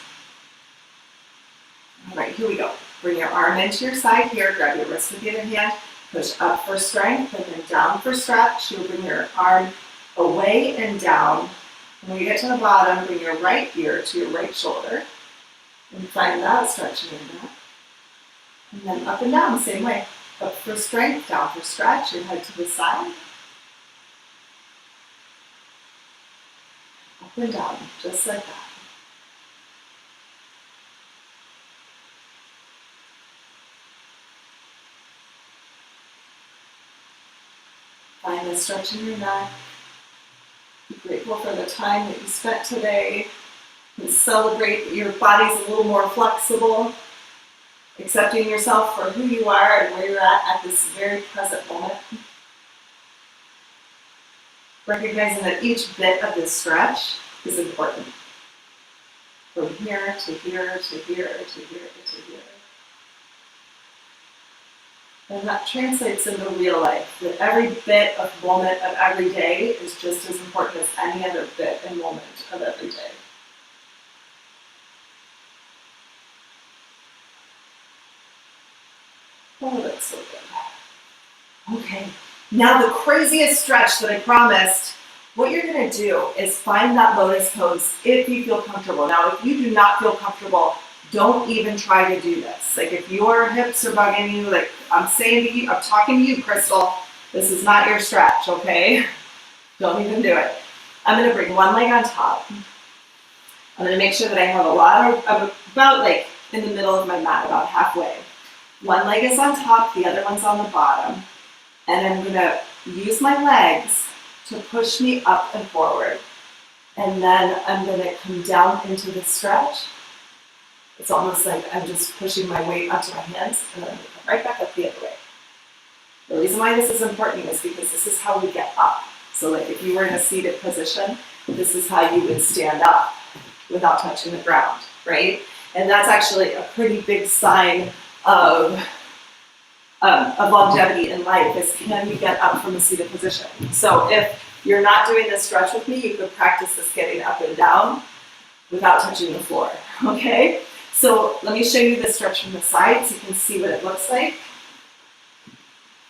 All right, here we go. Bring your arm into your side here, grab your wrist with the other hand, push up for strength, and then down for stretch. You'll bring your arm away and down. And when you get to the bottom, bring your right ear to your right shoulder, and find that stretch in your neck. And then up and down, same way. Up for strength, down for stretch, your head to the side. Up and down, just like that. Find the stretch in your neck. Be grateful for the time that you spent today. And celebrate that your body's a little more flexible. Accepting yourself for who you are and where you're at this very present moment. Recognizing that each bit of this stretch is important. From here to here to here to here to here. And that translates into real life, that every bit of moment of every day is just as important as any other bit and moment of every day. Oh, that's so good. Okay, now the craziest stretch that I promised, what you're gonna do is find that lotus pose if you feel comfortable. Now, if you do not feel comfortable, don't even try to do this. Like if your hips are bugging you, like I'm saying to you, I'm talking to you, Crystal, this is not your stretch, okay? Don't even do it. I'm gonna bring one leg on top. I'm gonna make sure that I have a lot of about like in the middle of my mat, about halfway. One leg is on top, the other one's on the bottom. And I'm gonna use my legs to push me up and forward. And then I'm gonna come down into the stretch. It's almost like I'm just pushing my weight onto my hands and then I'm gonna come right back up the other way. The reason why this is important is because this is how we get up. So like if you were in a seated position, this is how you would stand up without touching the ground, right? And that's actually a pretty big sign of longevity in life is can you get up from a seated position? So if you're not doing this stretch with me, you could practice this getting up and down without touching the floor, okay? So let me show you the stretch from the side so you can see what it looks like.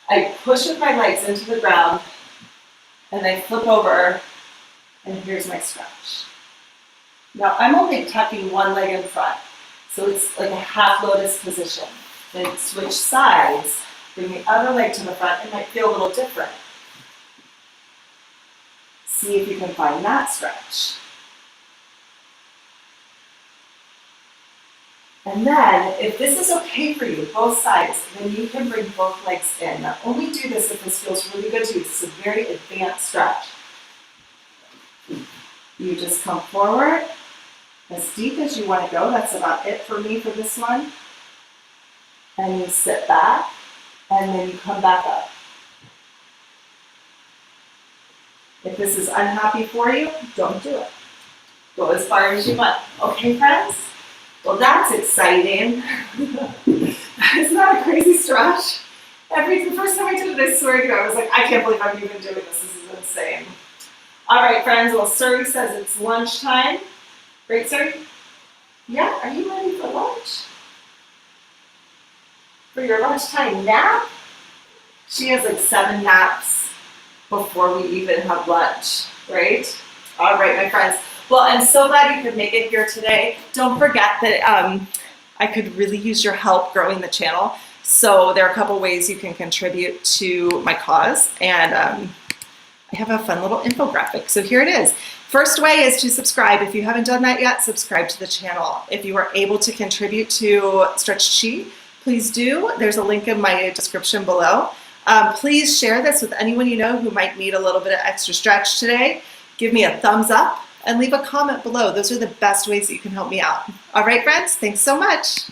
I push with my legs into the ground and I flip over and here's my stretch. Now I'm only tucking one leg in front, so it's like a half lotus position. Then switch sides, bring the other leg to the front. It might feel a little different. See if you can find that stretch. And then, if this is okay for you, both sides, then you can bring both legs in. Now, only do this if this feels really good to you. This is a very advanced stretch. You just come forward as deep as you want to go. That's about it for me for this one. And you sit back, and then you come back up. If this is unhappy for you, don't do it. Go as far as you want. Okay, friends? Well, that's exciting. Isn't that a crazy stretch? The first time I did it, I swear to you, I was like, I can't believe I'm even doing this. This is insane. All right, friends. Well, Suri says it's lunchtime. Right, Suri? Yeah, are you ready for lunch? For your lunchtime nap? She has like 7 naps before we even have lunch, right? All right, my friends. Well, I'm so glad you could make it here today. Don't forget that I could really use your help growing the channel. So there are a couple ways you can contribute to my cause. And I have a fun little infographic. So here it is. First way is to subscribe. If you haven't done that yet, subscribe to the channel. If you are able to contribute to Stretch Chi, please do. There's a link in my description below. Please share this with anyone you know who might need a little bit of extra stretch today. Give me a thumbs up and leave a comment below. Those are the best ways that you can help me out. All right, friends, thanks so much.